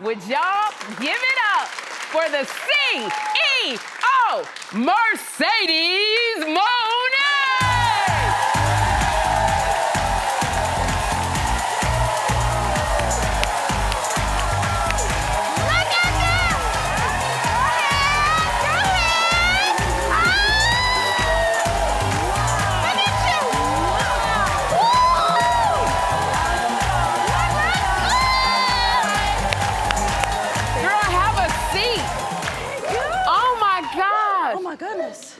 Would y'all give it up for the CEO, Mercedes Moné?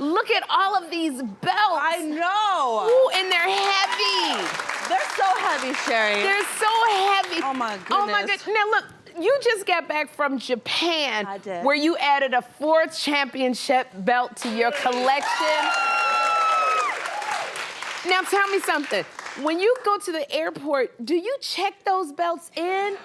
Look at all of these belts. I know. Ooh, and they're heavy. They're so heavy, Sherri. They're so heavy. Oh my goodness. Oh my goodness. Now look, you just got back from Japan. I did. Where you added a 4th championship belt to your collection. Now tell me something. When you go to the airport, do you check those belts in?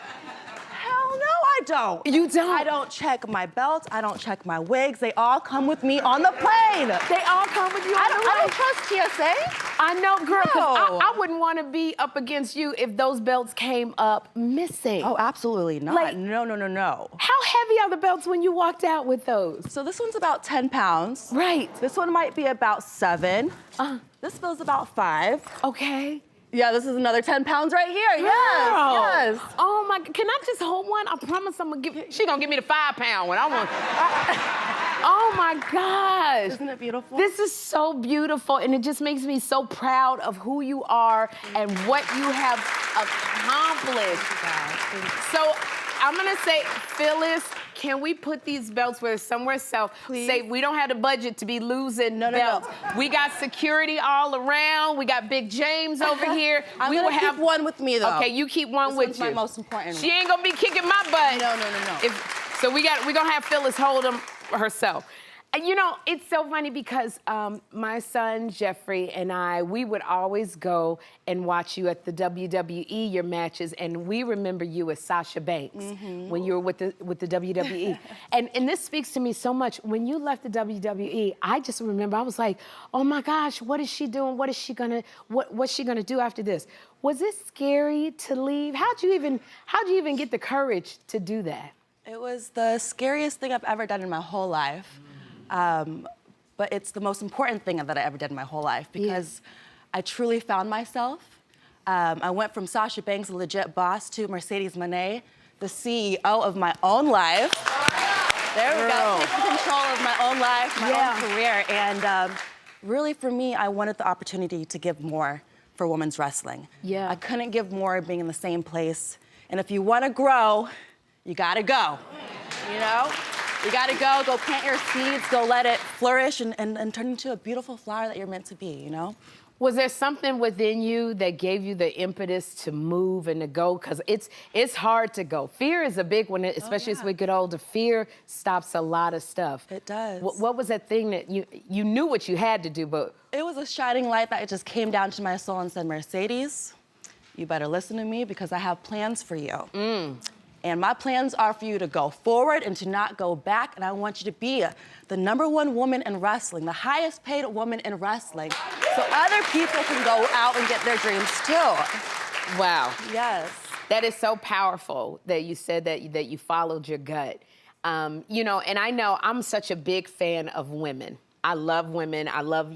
Hell no, I don't. You don't? I don't check my belts. I don't check my wigs. They all come with me on the plane. They all come with you on the plane? I don't trust TSA. I know, girl, because No. I wouldn't want to be up against you if those belts came up missing. Oh, absolutely not. Like- No. How heavy are the belts when you walked out with those? So this one's about 10 pounds. Right. This one might be about 7. This feels about 5. Okay. Yeah, this is another 10 pounds right here. Girl. Yes. Oh my, can I just hold one? I promise I'm gonna she gonna give me the 5-pound one. I want. Oh my gosh. Isn't it beautiful? This is so beautiful, and it just makes me so proud of who you are and what you have accomplished. So I'm gonna say, Phyllis, can we put these belts where it's somewhere safe? Please. Say we don't have the budget to be losing No. belts. We got security all around. We got Big James over here. I'm gonna keep one with me though. Okay, you keep one This with one's you. my most important She one. ain't gonna be kicking my butt. No. So we're gonna have Phyllis hold them herself. And you know, it's so funny because my son Jeffrey and we would always go and watch you at the WWE, your matches, and we remember you as Sasha Banks when you were with the WWE. and this speaks to me so much. When you left the WWE, I just remember I was like, oh my gosh, what is she doing? What's she gonna do after this? Was it scary to leave? How'd you even get the courage to do that? It was the scariest thing I've ever done in my whole life. But it's the most important thing that I ever did in my whole life because I truly found myself. I went from Sasha Banks, a legit boss, to Mercedes Moné, the CEO of my own life. There we go, taking control of my own life, my own career. And really for me, I wanted the opportunity to give more for women's wrestling. Yeah. I couldn't give more being in the same place. And if you wanna grow, you gotta go, you know? You gotta go plant your seeds, go let it flourish and turn into a beautiful flower that you're meant to be, you know? Was there something within you that gave you the impetus to move and to go? Because it's hard to go. Fear is a big one, especially as we get older. Fear stops a lot of stuff. It does. What was that thing that you knew what you had to do, but... It was a shining light that just came down to my soul and said, Mercedes, you better listen to me because I have plans for you. And my plans are for you to go forward and to not go back. And I want you to be the #1 woman in wrestling, the highest paid woman in wrestling, so other people can go out and get their dreams too. Wow. Yes. That is so powerful that you said that you followed your gut. You know, and I know I'm such a big fan of women. I love women. I love,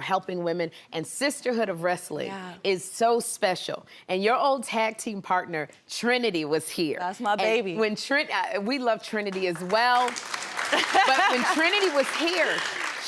helping women. And Sisterhood of Wrestling is so special. And your old tag team partner, Trinity, was here. That's my baby. And when we love Trinity as well. But when Trinity was here,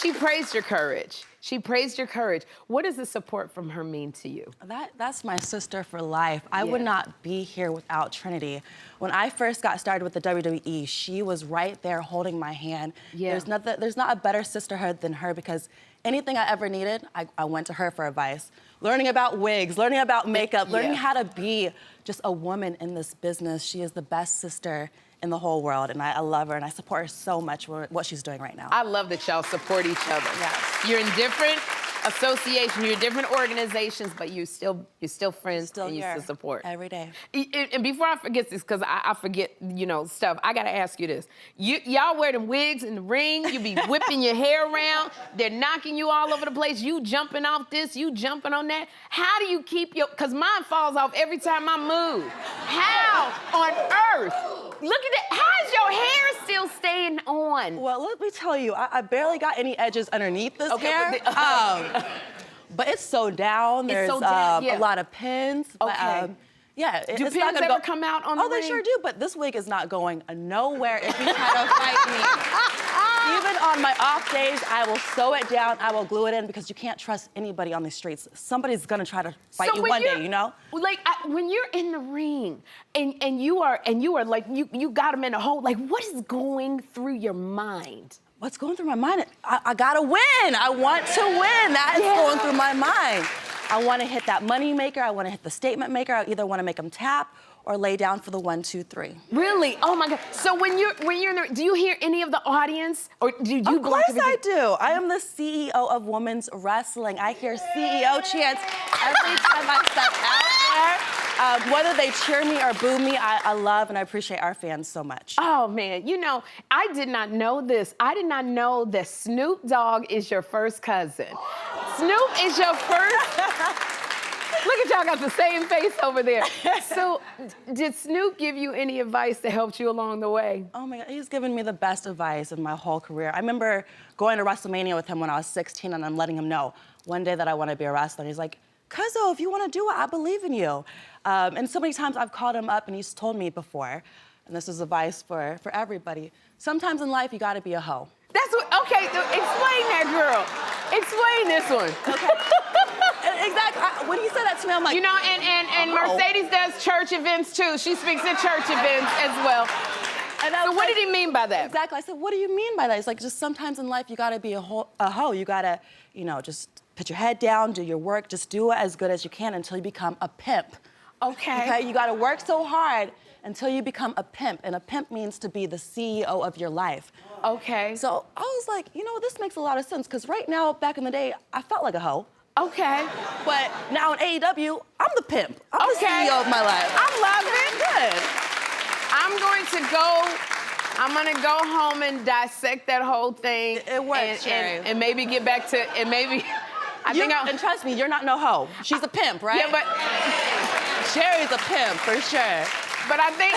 she praised your courage. She praised your courage. What does the support from her mean to you? That's my sister for life. I would not be here without Trinity. When I first got started with the WWE, she was right there holding my hand. Yeah. There's not a better sisterhood than her because anything I ever needed, I went to her for advice. Learning about wigs, learning about makeup, learning how to be just a woman in this business. She is the best sister in the whole world, and I love her, and I support her so much for what she's doing right now. I love that y'all support each other. Yes. You're in different associations, you're in different organizations, but you're still friends and you still support. Every day. And before I forget this, because I forget, stuff, I gotta ask you this. Y'all wear them wigs in the ring, you be whipping your hair around, they're knocking you all over the place, you jumping off this, you jumping on that. How do you keep because mine falls off every time I move. How on earth Look at that. How is your hair still staying on? Well, let me tell you, I barely got any edges underneath this hair. But it's sewed down. There's sewed down, yeah. a lot of pins. Okay. But, yeah, Do it's pins not gonna ever go. come out on the Oh, they ring? sure do. But this wig is not going nowhere if you try to fight me. Even on my off days, I will sew it down. I will glue it in because you can't trust anybody on the streets. Somebody's gonna try to fight you one day, you know. Like when you're in the ring and you are like you got them in a hole. Like what is going through your mind? What's going through my mind? I gotta win. I want to win. That is going through my mind. I want to hit that money maker. I want to hit the statement maker. I either want to make them tap or lay down for the 1, 2, 3. Really? Oh my God. So when you're in the, do you hear any of the audience or do you Of block course I do. I am the CEO of women's wrestling. I hear CEO chants every time I step out there. Whether they cheer me or boo me, I love and I appreciate our fans so much. Oh man, you know, I did not know this. I did not know that Snoop Dogg is your first cousin. Snoop is your first. Look at y'all got the same face over there. So, did Snoop give you any advice that helped you along the way? Oh my God, he's given me the best advice in my whole career. I remember going to WrestleMania with him when I was 16 and I'm letting him know one day that I want to be a wrestler. And he's like, Cuzzo, if you want to do it, I believe in you. And so many times I've called him up and he's told me before, and this is advice for everybody, sometimes in life you gotta be a hoe. That's what, okay, explain that, girl. Explain this one. Okay. Exactly. When he said that to me, I'm like, you know, and Mercedes does church events too. She speaks at church events as well. And so what did he mean by that? Exactly. I said, what do you mean by that? He's like, just sometimes in life you gotta be a hoe. You gotta, you know, just put your head down, do your work, just do it as good as you can until you become a pimp. Okay, you gotta work so hard until you become a pimp, and a pimp means to be the CEO of your life. Okay. So I was like, you know, this makes a lot of sense, because right now, back in the day, I felt like a hoe. Okay. But now in AEW, I'm the pimp. I'm the CEO of my life. I love it. Good. I'm gonna go home and dissect that whole thing. It works, Sherri. And maybe get back to, and maybe, And trust me, you're not no hoe. She's a pimp, right? Yeah, but Sherri's a pimp, for sure. But I think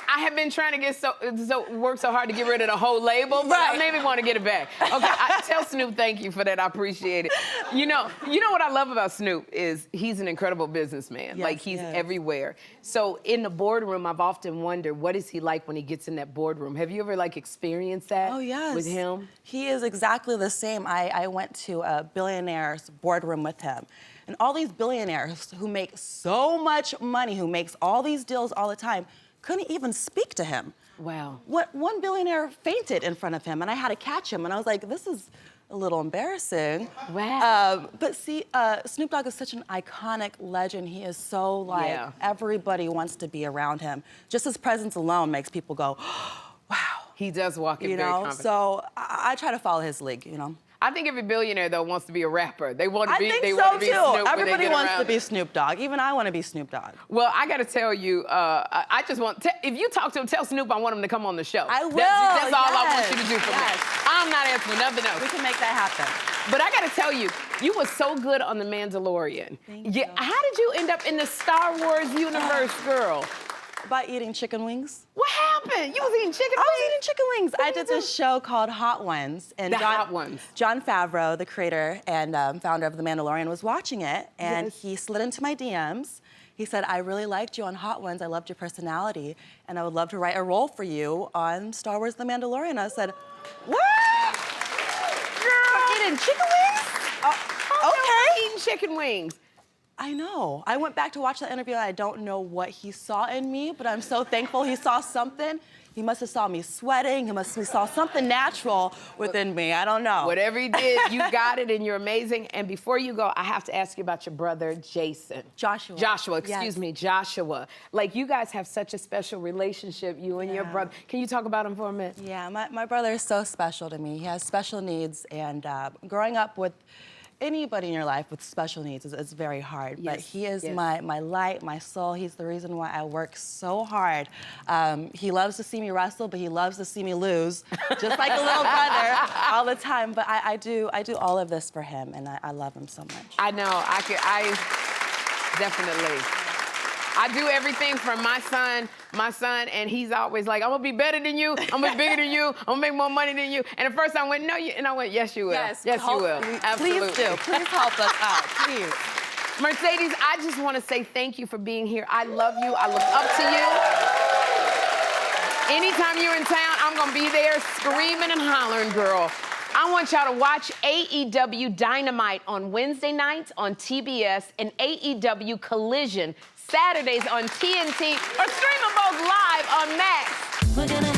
I have been trying to work so hard to get rid of the whole label, but I maybe want to get it back. Okay, tell Snoop thank you for that. I appreciate it. You know what I love about Snoop is he's an incredible businessman. Yes, like he's everywhere. So in the boardroom, I've often wondered what is he like when he gets in that boardroom. Have you ever like experienced that? Oh yes. With him? He is exactly the same. I went to a Billionaires boardroom with him. And all these billionaires who make so much money, who makes all these deals all the time, couldn't even speak to him. Wow. One billionaire fainted in front of him, and I had to catch him, and I was like, this is a little embarrassing. Wow. But see, Snoop Dogg is such an iconic legend. He is so like, everybody wants to be around him. Just his presence alone makes people go, wow. He does walk in you very know, confident. so I try to follow his league, you know. I think every billionaire though wants to be a rapper. They want to be. I think they so want to be too. Snoop Everybody wants around. to be Snoop Dogg. Even I want to be Snoop Dogg. Well, I got to tell you, I just want if you talk to him, tell Snoop I want him to come on the show. I will. That's all I want you to do for me. I'm not asking for nothing else. We can make that happen. But I got to tell you, you were so good on The Mandalorian. Thank you. How did you end up in the Star Wars universe, girl? By eating chicken wings. What happened? You was eating chicken wings? I was eating chicken wings. I did this show called Hot Ones. And Hot Ones. Jon Favreau, the creator and founder of The Mandalorian, was watching it, and he slid into my DMs. He said, I really liked you on Hot Ones. I loved your personality, and I would love to write a role for you on Star Wars The Mandalorian. I said, what? Girl. Eating chicken wings? Okay. Eating chicken wings. I know. I went back to watch the interview, and I don't know what he saw in me, but I'm so thankful he saw something. He must have saw me sweating. He must have saw something natural within me. I don't know. Whatever he did, you got it, and you're amazing. And before you go, I have to ask you about your brother, Jason. Joshua. Joshua, excuse me, Joshua. Like, you guys have such a special relationship, you and your brother. Can you talk about him for a minute? Yeah, my brother is so special to me. He has special needs, and growing up with anybody in your life with special needs is very hard, but he is my light, my soul. He's the reason why I work so hard. He loves to see me wrestle, but he loves to see me lose, just like a little brother all the time. But I do all of this for him, and I love him so much. I know, I definitely. I do everything for my son, and he's always like, I'm gonna be better than you, I'm gonna be bigger than you, I'm gonna make more money than you. And at first I went, no, and I went, yes, you will. Yes, you will. Absolutely. Please do. Please help us out, please. Mercedes, I just want to say thank you for being here. I love you. I look up to you. Anytime you're in town, I'm going to be there screaming and hollering, girl. I want y'all to watch AEW Dynamite on Wednesday nights on TBS and AEW Collision Saturdays on TNT, or stream them both live on Max.